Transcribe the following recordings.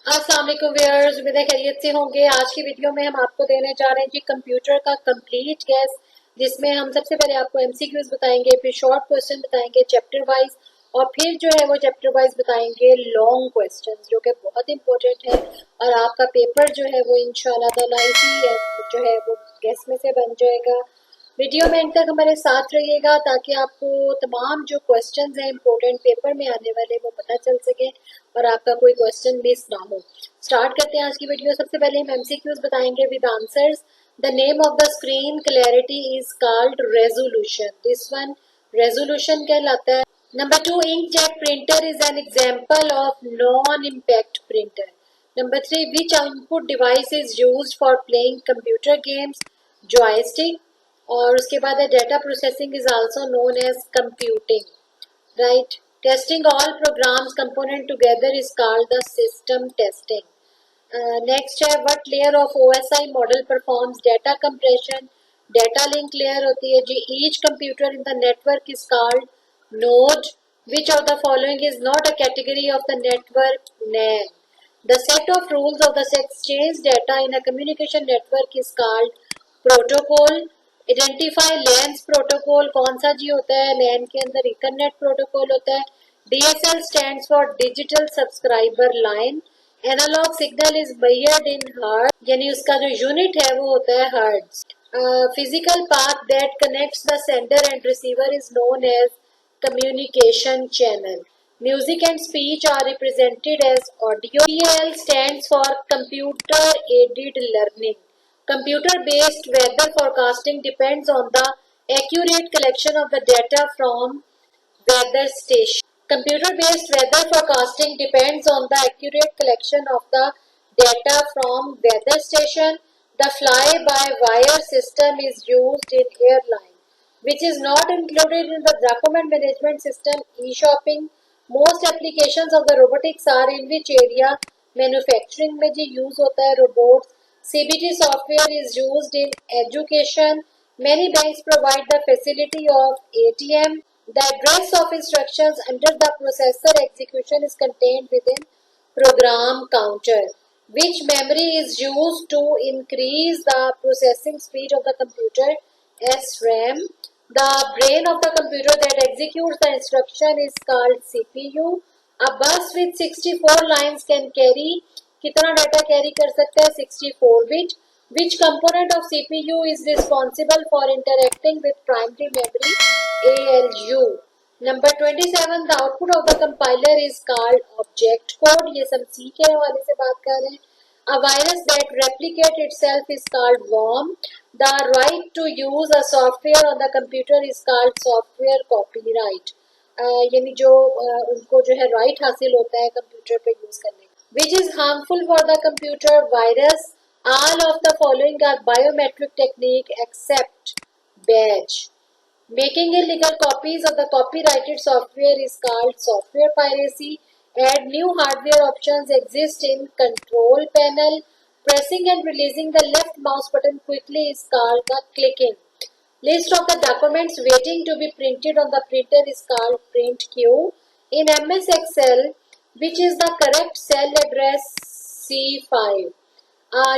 अस्सलाम वालेकुम व्यूअर्स, उम्मीद है खैरियत से होंगे। आज की वीडियो में हम आपको देने जा रहे हैं जी कंप्यूटर का कंप्लीट गेस, जिसमें हम सबसे पहले आपको एमसीक्यूज बताएंगे, फिर शॉर्ट क्वेश्चन बताएंगे चैप्टर वाइज, और फिर जो है वो चैप्टर वाइज बताएंगे लॉन्ग क्वेश्चंस जो कि बहुत इंपॉर्टेंट है। और आपका पेपर जो है वो इंशाल्लाह ताला इसी जो है वो गेस में से बन जाएगा। वीडियो में एंड तक हमारे साथ रहिएगा ताकि आपको तमाम जो क्वेश्चंस हैं इंपॉर्टेंट पेपर में आने वाले वो पता चल सके और आपका कोई क्वेश्चन मिस ना हो। स्टार्ट करते हैं आज की वीडियो। सबसे पहले हम एमसीक्यूज बताएंगे with answers. The name of the screen clarity is called resolution. This one resolution कहलाता है। Number 2, inkjet printer is an example of non impact printer. Number 3, which input device is used for playing computer games? Joystick. और उसके बाद है data processing is also known edge computing, right. Testing all programmes component together is called the system testing. Next है what layer of OSI model performs data compression? Data link layer होती है जी। Each computer in the network is called node. Which of the following is not a category of the network? None. The set of rules of the exchange data in a communication network is called protocol. Identify LANs protocol कौन सा जी होता है? LAN के अंदर Ethernet protocol होता है। DSL stands for Digital Subscriber Line. Analog signal is measured in hertz, यानी उसका जो यूनिट है वो होता है hertz. Physical path that connects the sender and receiver is known as communication channel. Music and speech are represented as audio. CAL stands for Computer Aided Learning. Computer-based weather forecasting depends on the accurate collection of the data from weather station. Computer-based weather forecasting depends on the accurate collection of the data from weather station. The fly-by-wire system is used in airline, which is not included in the document management system. E-shopping. Most applications of the robotics are in which area? Manufacturing में जी use होता है robots. CBT software is used in education. Many banks provide the facility of ATM. The address of instructions under the processor execution is contained within program counter. Which memory is used to increase the processing speed of the computer? SRAM. The brain of the computer that executes the instruction is called CPU. A bus with 64 lines can carry कितना data carry कर सकता है? 64 bit. Which component of CPU is responsible for interacting with primary memory? ALU. Number 27, the output of the compiler is called object code. ये सब C के हवाले से बात कर रहे हैं. A virus that replicates itself is called worm. The right to use a software on the computer is called software copyright. यानी जो उनको जो है राइट हासिल होता है कंप्यूटर पे यूज करने का. Which is harmful for the computer? Virus. All of the following are biometric technique except badge. Making illegal copies of the copyrighted software is called software piracy. Add new hardware options exist in control panel. Pressing and releasing the left mouse button quickly is called the clicking. List of the documents waiting to be printed on the printer is called print queue. In MS Excel, which is the correct cell address? C5.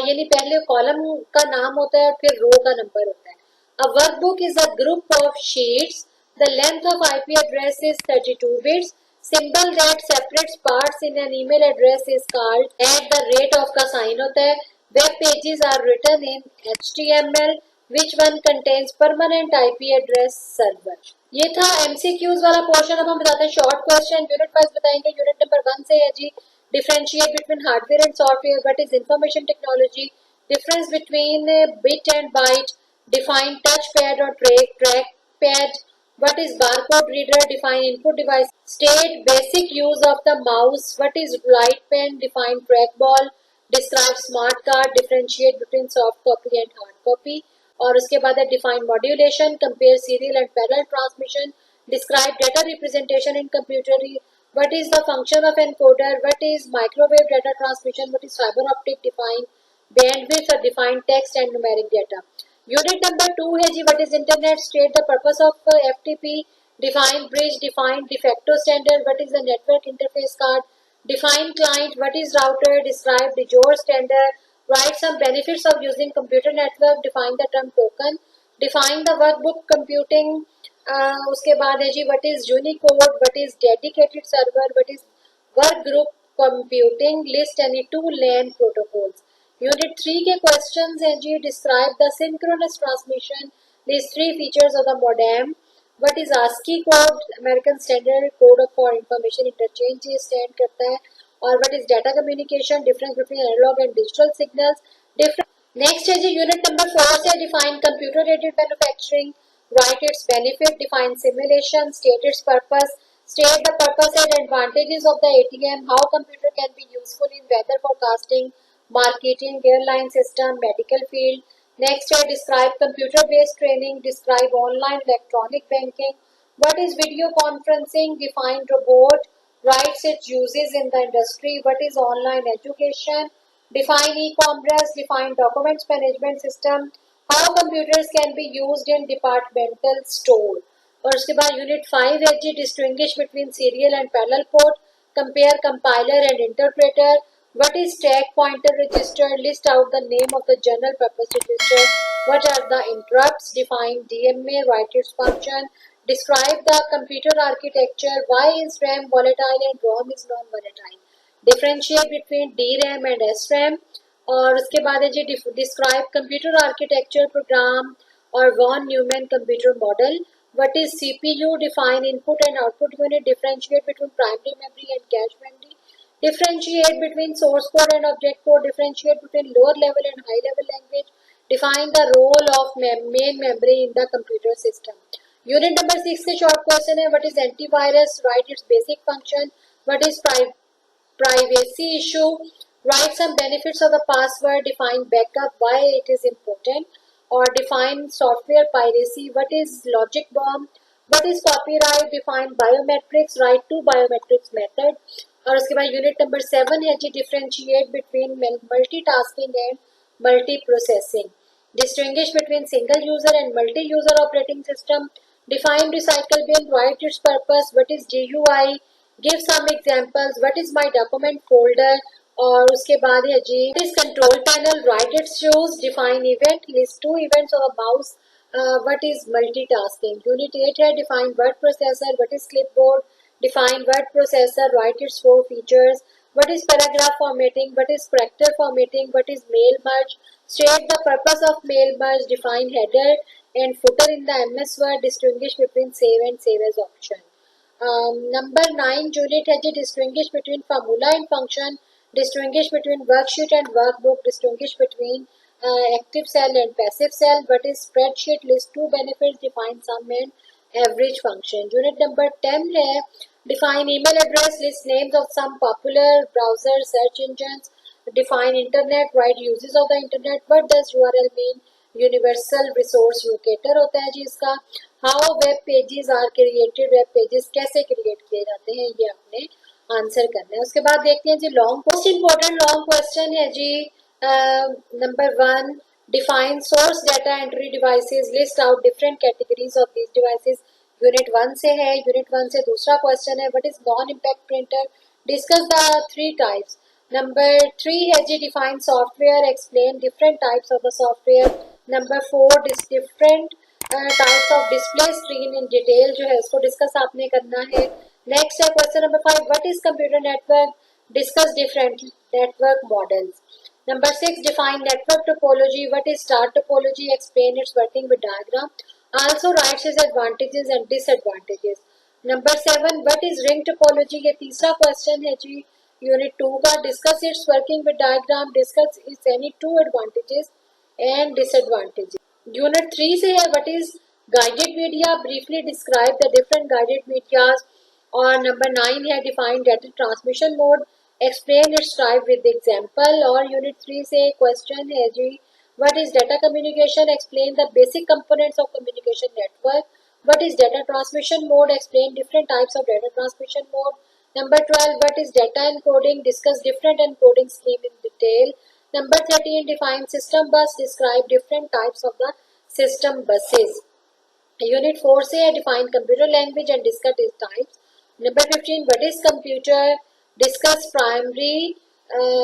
यानी पहले column का नाम होता है और फिर रो का number होता है. A workbook is a group of sheets. The length of IP address is 32 bits. Symbol that separates parts in an email address is called @ का साइन होता है. Web pages are written in HTML. Which one contains permanent IP address? Server. ये था MCQs वाला portion. अब हम बताते हैं शॉर्ट क्वेश्चन. यूनिट वाइज बताएंगे. यूनिट नंबर 1 से है जी differentiate between hardware and software. What is information technology? Difference between bit and byte. Define touchpad or trackpad. What is barcode reader? Define input device. State basic use of the mouse. What is light pen? Define trackball. Describe smart card. Differentiate between soft copy and hard copy. और उसके बाद है define modulation. Compare serial and parallel transmission. Describe data representation in computer. What is the function of encoder? What is microwave data transmission? What is fiber optic? Define bandwidth or define text and numeric data. Unit number 2 है जी what is internet? State the purpose of FTP. Define bridge. Define de facto standard. What is the network interface card? Define client, what is router, describe the Jor standard, write some benefits of using computer network, define the term token, define the workbook computing, उसके बाद है जी what is Unicode, what is dedicated server, what is work group computing, list any two LAN protocols. Unit 3 के questions हैं जी, describe the synchronous transmission, these three features of the modem. What is ASCII code, American Standard Code for Information Interchange stand करता है. और what is data communication, difference between analog and digital signals, different. Next है जी unit number 4 से define computer aided manufacturing, write its benefit, define simulation, state its purpose, state the purpose and advantages of the ATM, how computer can be useful in weather forecasting, marketing, airline system, medical field. Next है describe computer based training, describe online electronic banking, what is video conferencing, define robot, writes its uses in the industry, what is online education, define e-commerce, define documents management system, how computers can be used in departmental store. और उसके बाद unit 5 है जी distinguish between serial and parallel port, compare compiler and interpreter, what is stack pointer register, list out the name of the general purpose register, what are the interrupts, define DMA, write its function, describe the computer architecture, why is RAM volatile and ROM is non-volatile, differentiate between DRAM and SRAM. और उसके बाद है जी describe computer architecture program और von Neumann computer model, what is CPU, define input and output unit, differentiate between primary memory and cache memory, differentiate between source code and object code, differentiate between lower level and high level language, define the role of main memory in the computer system. Unit number 6 के short question है what is antivirus, write its basic function, what is privacy issue, write some benefits of the password, define backup, why it is important, or define software piracy, what is logic bomb, what is copyright, define biometrics, write two biometrics method. और उसके बाद unit number 7 है जी differentiate between multitasking and multi processing, distinguish between single user and multi user operating system, define recycle bin, write its purpose, what is GUI, give some examples, what is my document folder. और उसके बाद है जी इस control panel, write its use, define event, list two events of a mouse, what is multitasking. Unit 8 है define word processor, what is clipboard, define word processor, write its four features, what is paragraph formatting, what is character formatting, what is mail merge, state the purpose of mail merge, define header and footer in the MS Word, distinguish between save and save as option. Number 9 unit है जी distinguish between formula and function, distinguish between worksheet and workbook, distinguish between active cell and passive cell, what is spreadsheet, list two benefits, define sum and average function. Unit number 10 है define email address, list names of some popular browser search engines, define internet, write uses of the internet, what does URL mean, universal resource locator होता है जी इसका, how web pages are created, web pages कैसे create किए जाते हैं ये आपने answer करना है. उसके बाद देखते हैं जी long most important long question है जी number 1, define source data entry devices, list out different categories of these devices. Unit 1 से है. यूनिट 1 से दूसरा क्वेश्चन है what is non impact printer, discuss the three types. Number 3 है जी define software, explain different types of the software. Number 4 different types of display screen in detail जो है उसको डिस्कस आपने करना है. नेक्स्ट है question number 5 what is computer network, discuss different network models. Number 6 define network topology, what is star topology, explain its working with diagram, also writes its advantages and disadvantages. Number 7 what is ring topology, ये तीसरा question है जी unit 2 का, discuss its working with diagram, discuss its any two advantages and disadvantages. Unit 3 से है what is guided media, briefly describe the different guided medias. और number 9 है define data transmission mode, explain its type with example. और unit 3 से question है जी what is data communication, explain the basic components of communication network. What is data transmission mode, explain different types of data transmission mode. Number 12 what is data encoding, discuss different encoding scheme in detail. Number 13 define system bus, describe different types of the system buses. Unit 4 से define computer language and discuss its types. Number 15 what is computer, discuss primary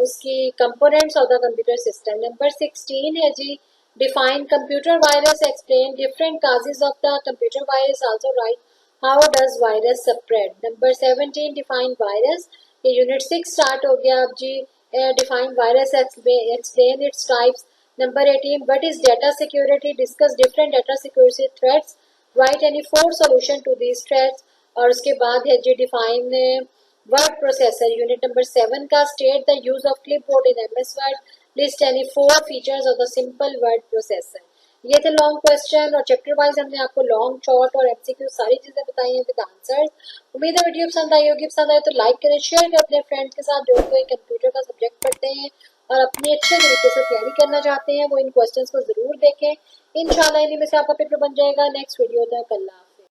उसकी components of the computer system. Number 16 है जी define computer virus, explain different causes of the computer virus, also write how does virus spread. Number 17 define virus, ये unit 6 start हो गया अब जी। Define virus, explain its types. Number 18 what is data security, discuss different data security threats, write any 4 solution to these threats. और उसके बाद है जी define word processor, unit number 7 का, state the use of clipboard in MS Word, list any 4 features of the simple word processor. ये थे long question और chapter wise हमने आपको लॉन्ग, शॉर्ट और एमसीक्यू सारी चीजें बताई हैं विद आंसर्स। उम्मीद है वीडियो पसंद आई होगी। पसंद आए तो लाइक करें, शेयर करें अपने फ्रेंड्स के साथ जो कोई कंप्यूटर का सब्जेक्ट पढ़ते हैं और अपनी अच्छे तरीके से तैयारी करना चाहते हैं, वो इन क्वेश्चंस को जरूर देखें। इंशाल्लाह इन्हीं में से आपका पेपर बन जाएगा। नेक्स्ट वीडियो तक अल्लाह।